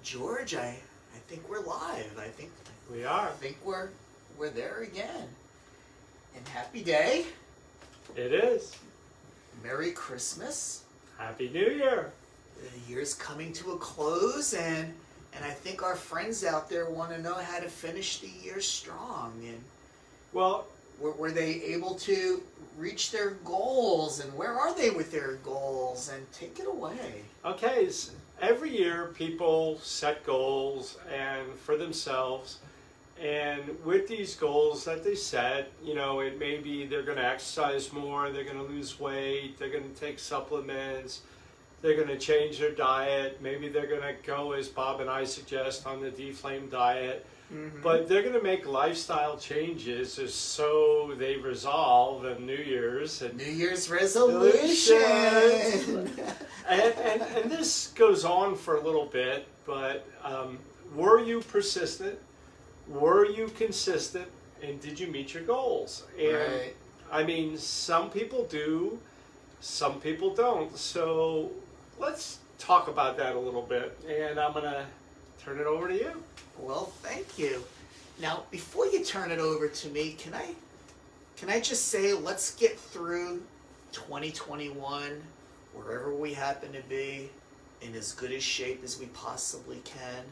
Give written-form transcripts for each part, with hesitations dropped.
George, I think we're live. We are. I think we're there again. And happy day. It is. Merry Christmas. Happy New Year. The year's coming to a close, and I think our friends out there want to know how to finish the year strong. And Well, were they able to reach their goals, and where are they with their goals? And take it away. okay, every year people set goals and for themselves, and with these goals that they set, it may be they're going to exercise more, they're going to lose weight, they're going to take supplements, they're going to change their diet, maybe they're going to go, as Bob and I suggest, on the Deflame diet. Mm-hmm. But they're going to make lifestyle changes as so they resolve on New Year's. And New Year's resolution. and this goes on for a little bit, but were you persistent? Were you consistent? And did you meet your goals? And Right. I mean, some people do, some people don't. So let's talk about that a little bit. And I'm going to turn it over to you. Well, thank you. Now, before you turn it over to me, can I just say, let's get through 2021, wherever we happen to be, in as good a shape as we possibly can.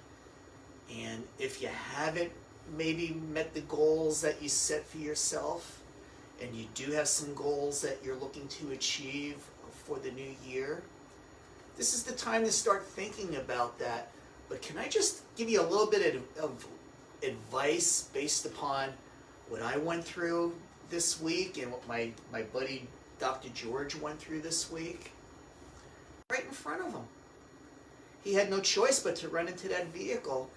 And if you haven't maybe met the goals that you set for yourself, and you do have some goals that you're looking to achieve for the new year, this is the time to start thinking about that. But can I just give you a little bit of advice based upon what I went through this week and what my buddy Dr. George went through this week? Right in front of him. He had no choice but to run into that vehicle.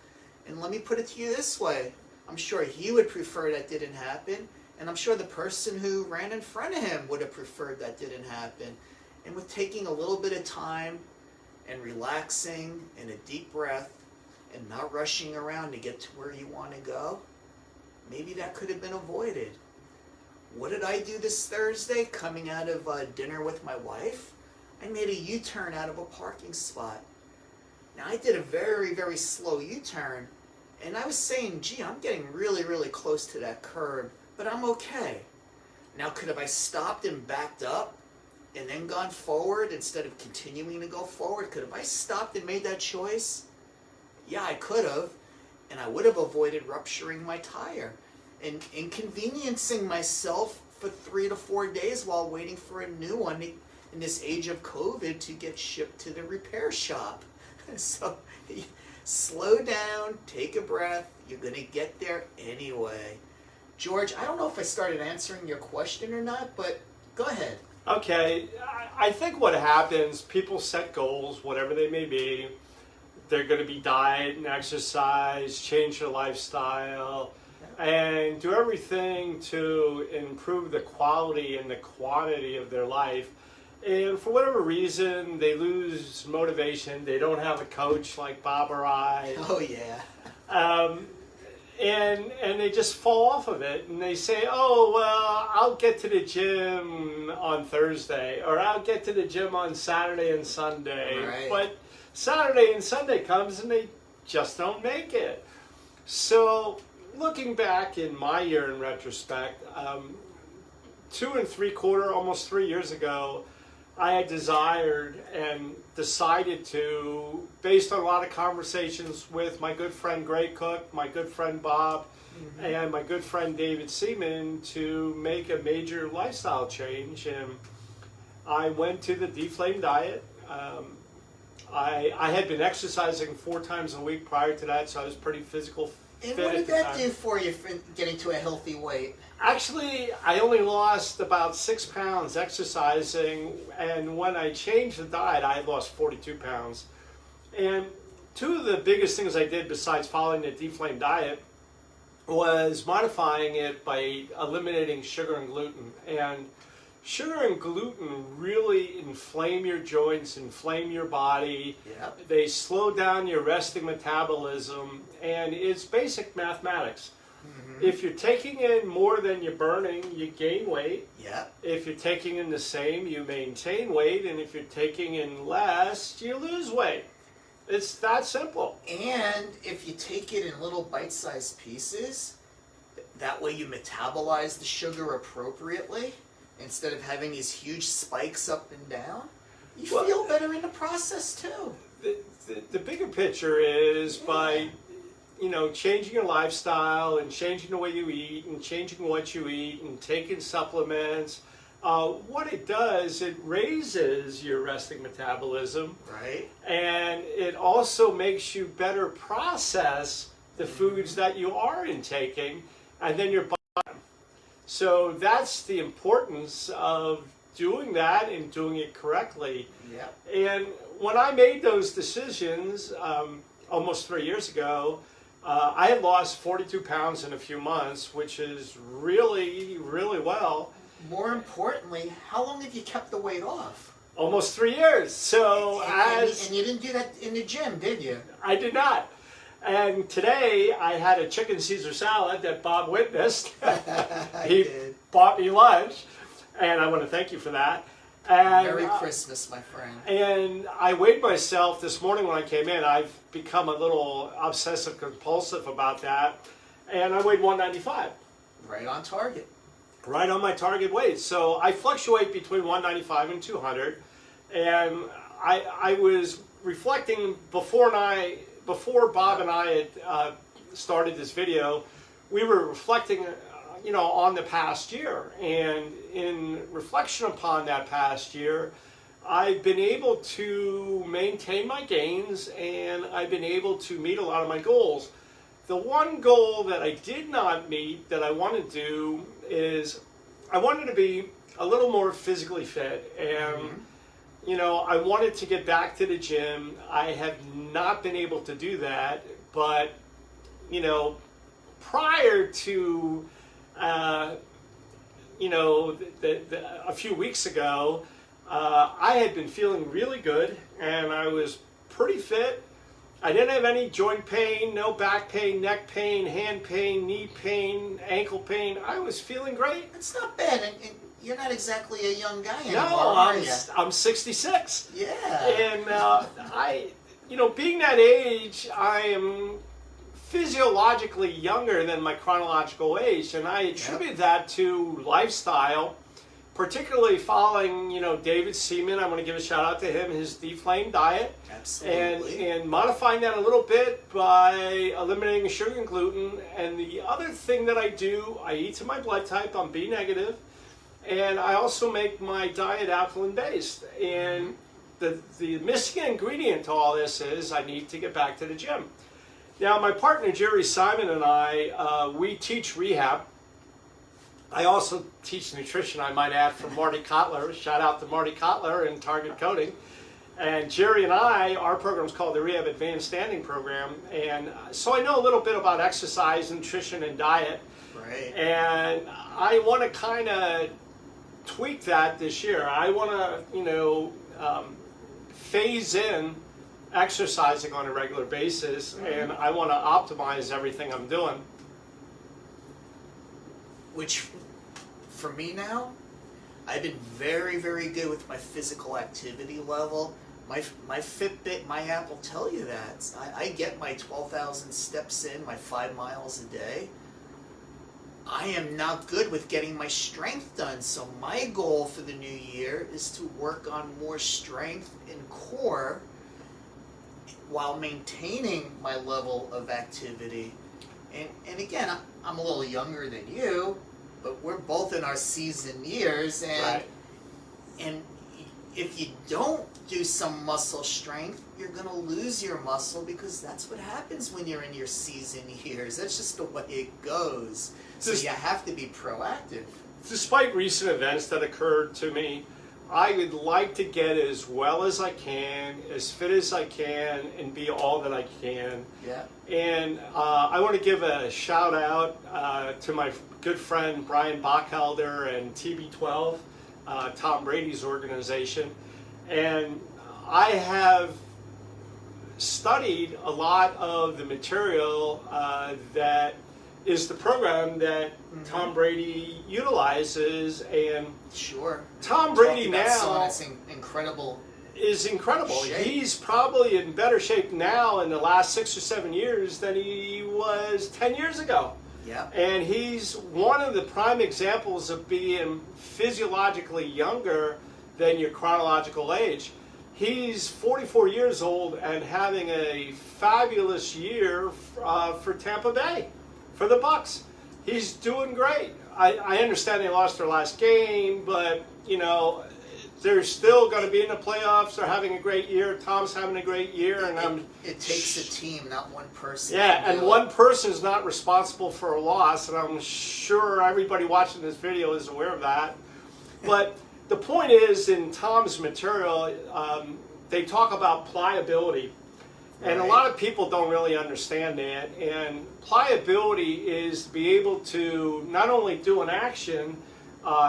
And let me put it to you this way. I'm sure he would prefer that didn't happen. And I'm sure the person who ran in front of him would have preferred that didn't happen. And with taking a little bit of time and relaxing and a deep breath and not rushing around to get to where you want to go, maybe that could have been avoided. What did I do this Thursday coming out of dinner with my wife? I made a U-turn out of a parking spot. Now, I did a very, very slow U-turn, and I was saying, gee, I'm getting really, really close to that curb, but I'm okay. Now, could have I stopped and backed up and then gone forward instead of continuing to go forward? Could have I stopped and made that choice? Yeah, I could have, and I would have avoided rupturing my tire and inconveniencing myself for 3 to 4 days while waiting for a new one in this age of COVID to get shipped to the repair shop. So slow down, take a breath, you're going to get there anyway. George, I don't know if I started answering your question or not, but go ahead. Okay, I think what happens, people set goals, whatever they may be. They're going to be diet and exercise, change their lifestyle, and do everything to improve the quality and the quantity of their life. And for whatever reason, they lose motivation. They don't have a coach like Bob or I. Oh, yeah. And they just fall off of it, and they say, oh, well, I'll get to the gym on Thursday, or I'll get to the gym on Saturday and Sunday. Right. But Saturday and Sunday comes, and they just don't make it. So looking back in my year in retrospect, 2 3/4, almost 3 years ago, I had desired and decided to, based on a lot of conversations with my good friend Greg Cook, my good friend Bob, and my good friend David Seaman, to make a major lifestyle change. And I went to the Deflame diet. I had been exercising 4 times a week prior to that, so I was pretty physical And fit what at did the that time. do for you for getting to a healthy weight? Actually, I only lost about 6 pounds exercising, and when I changed the diet, I had lost 42 pounds. And 2 of the biggest things I did besides following the Deflame diet was modifying it by eliminating sugar and gluten. And sugar and gluten really inflame your joints, inflame your body. Yep. They slow down your resting metabolism, and it's basic mathematics. If you're taking in more than you're burning, you gain weight. Yep. If you're taking in the same, you maintain weight. And if you're taking in less, you lose weight. It's that simple. And if you take it in little bite-sized pieces, that way you metabolize the sugar appropriately instead of having these huge spikes up and down. You Well, feel better in the process too. The bigger picture is by, changing your lifestyle and changing the way you eat and changing what you eat and taking supplements. What it does, it raises your resting metabolism, Right? and it also makes you better process the foods that you are intaking, and then your body. So that's the importance of doing that and doing it correctly. Yeah. And when I made those decisions almost 3 years ago, I had lost 42 pounds in a few months, which is really, really well. More importantly, how long have you kept the weight off? Almost 3 years. So And you didn't do that in the gym, did you? I did not. And today I had a chicken Caesar salad that Bob witnessed. He did. bought me lunch, and I want to thank you for that. And, Merry Christmas, my friend. And I weighed myself this morning when I came in. I've become a little obsessive compulsive about that. And I weighed 195. Right on target. Right on my target weight. So I fluctuate between 195 and 200. And I was reflecting before Bob and I had started this video, we were reflecting on the past year. And in reflection upon that past year, I've been able to maintain my gains and I've been able to meet a lot of my goals. The one goal that I did not meet that I want to do is I wanted to be a little more physically fit, and I wanted to get back to the gym. I have not been able to do that, but prior to a few weeks ago, I had been feeling really good and I was pretty fit. I didn't have any joint pain, no back pain, neck pain, hand pain, knee pain, ankle pain. I was feeling great. It's not bad, and you're not exactly a young guy anymore, No, are you? I'm 66. Yeah. And being that age, I am physiologically younger than my chronological age, and I attribute that to lifestyle, particularly following, David Seaman. I want to give a shout out to him, his Deflame diet. Absolutely. And modifying that a little bit by eliminating sugar and gluten. And the other thing that I do, I eat to my blood type, I'm B negative, and I also make my diet alkaline based. And the missing ingredient to all this is I need to get back to the gym. Now, my partner Jerry Simon and I, we teach rehab. I also teach nutrition, I might add, from Marty Kotler. Shout out to Marty Kotler and Target Coating. And Jerry and I, our program is called the Rehab Advanced Standing Program. And so I know a little bit about exercise, nutrition, and diet. Right. And I want to kind of tweak that this year. I want to, phase in exercising on a regular basis, and I want to optimize everything I'm doing. Which, for me now, I've been very, very good with my physical activity level. My Fitbit, my app will tell you that. I get my 12,000 steps in, my 5 miles a day. I am not good with getting my strength done, so my goal for the new year is to work on more strength and core while maintaining my level of activity. And again, I'm a little younger than you, but we're both in our seasoned years, and if you don't do some muscle strength, you're going to lose your muscle, because that's what happens when you're in your seasoned years. That's just the way it goes. So you have to be proactive. Despite recent events that occurred to me, I would like to get as well as I can, as fit as I can, and be all that I can. Yeah. And I want to give a shout out to my good friend Brian Bachhelder and TB12, Tom Brady's organization. And I have studied a lot of the material that is the program that Tom Brady utilizes, and Sure. Tom Brady Talk about now. someone that's incredible is incredible. Shape. He's probably in better shape now in the last 6 or 7 years than he was 10 years ago. Yeah. And he's one of the prime examples of being physiologically younger than your chronological age. He's 44 years old and having a fabulous year for Tampa Bay, for the Bucks. He's doing great. I understand they lost their last game, but, you know, they're still going to be in the playoffs. They're having a great year. Tom's having a great year, and it takes a team, not one person. Yeah, and one person's not responsible for a loss, and I'm sure everybody watching this video is aware of that. But the point is, in Tom's material, they talk about pliability, and a lot of people don't really understand that. And pliability is to be able to not only do an action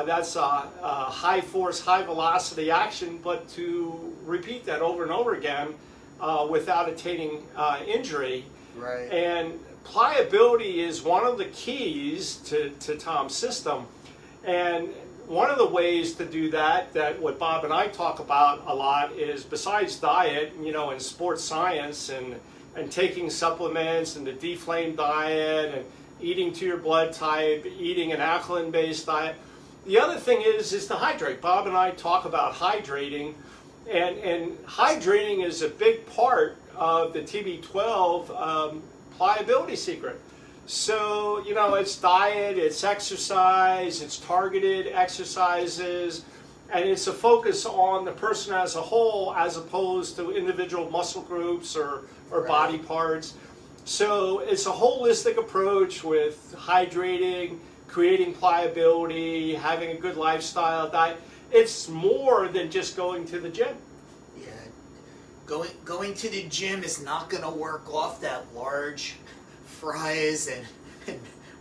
that's a high force, high velocity action, but to repeat that over and over again without attaining injury. Right. And pliability is one of the keys to Tom's system. And one of the ways to do that what Bob and I talk about a lot is, besides diet, you know, and sports science and taking supplements and the deflame diet and eating to your blood type, eating an alkaline-based diet. The other thing is to hydrate. Bob and I talk about hydrating, and hydrating is a big part of the TB12 pliability secret. So, you know, it's diet, it's exercise, it's targeted exercises, and it's a focus on the person as a whole as opposed to individual muscle groups or body parts. So it's a holistic approach with hydrating, creating pliability, having a good lifestyle, diet. It's more than just going to the gym. Yeah, going to the gym is not going to work off that large fries and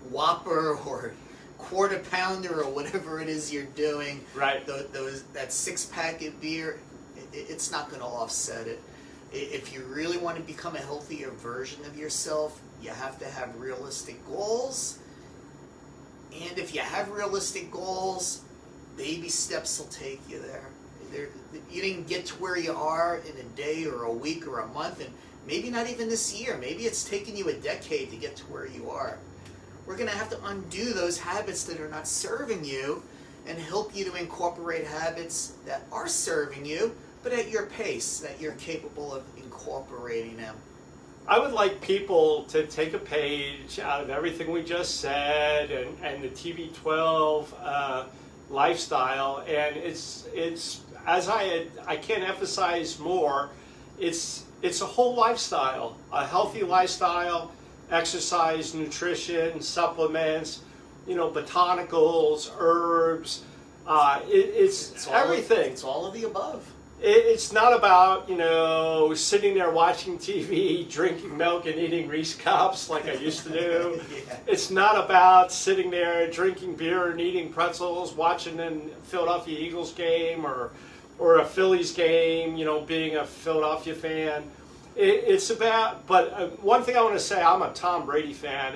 Whopper or quarter pounder or whatever it is you're doing. Right. That 6-pack of beer, it's not going to offset it. If you really want to become a healthier version of yourself, you have to have realistic goals. And if you have realistic goals, baby steps will take you there. You didn't get to where you are in a day or a week or a month, and maybe not even this year. Maybe it's taken you a decade to get to where you are. We're going to have to undo those habits that are not serving you and help you to incorporate habits that are serving you, but at your pace, that you're capable of incorporating them. I would like people to take a page out of everything we just said and the TB12 lifestyle, and it's as I can't emphasize more, it's a whole lifestyle, a healthy lifestyle, exercise, nutrition, supplements, you know, botanicals, herbs. It's everything. It's all of the above. It's not about, you know, sitting there watching TV, drinking milk and eating Reese cups like I used to do. Yeah. It's not about sitting there drinking beer and eating pretzels, watching a Philadelphia Eagles game or a Phillies game, you know, being a Philadelphia fan. It's about, but one thing I want to say, I'm a Tom Brady fan,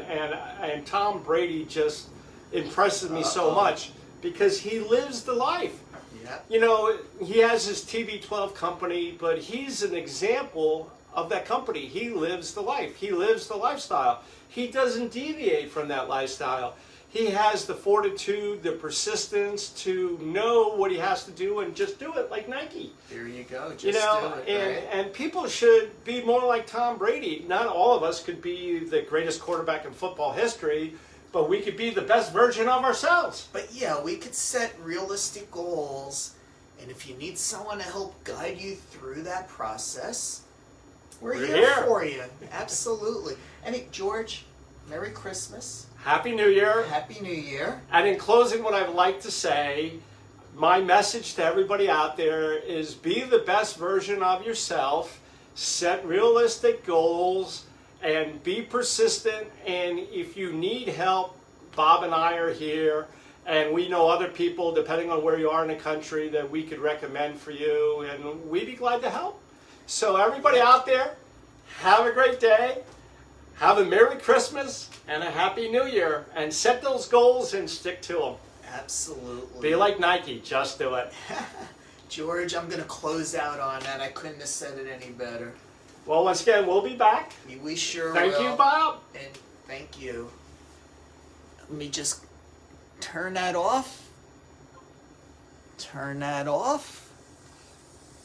and Tom Brady just impresses me so much because he lives the life. You know, he has his TB12 company, but he's an example of that company. He lives the life. He lives the lifestyle. He doesn't deviate from that lifestyle. He has the fortitude, the persistence to know what he has to do and just do it, like Nike. There you go. Just you know, do it, right? and people should be more like Tom Brady. Not all of us could be the greatest quarterback in football history, but we could be the best version of ourselves. But yeah, we could set realistic goals, and if you need someone to help guide you through that process, we're here for you. Absolutely. And George, Merry Christmas. Happy New Year. Happy New Year. And in closing, what I'd like to say, my message to everybody out there is be the best version of yourself, set realistic goals, and be persistent. And if you need help, Bob and I are here, and we know other people, depending on where you are in the country, that we could recommend for you, and we'd be glad to help. So everybody out there, have a great day, have a Merry Christmas, and a Happy New Year, and set those goals and stick to them. Absolutely. Be like Nike, just do it. George, I'm gonna close out on that. I couldn't have said it any better. Well, once again, we'll be back. We sure Thank will. you, Bob. And thank you. Let me just turn that off. Turn that off.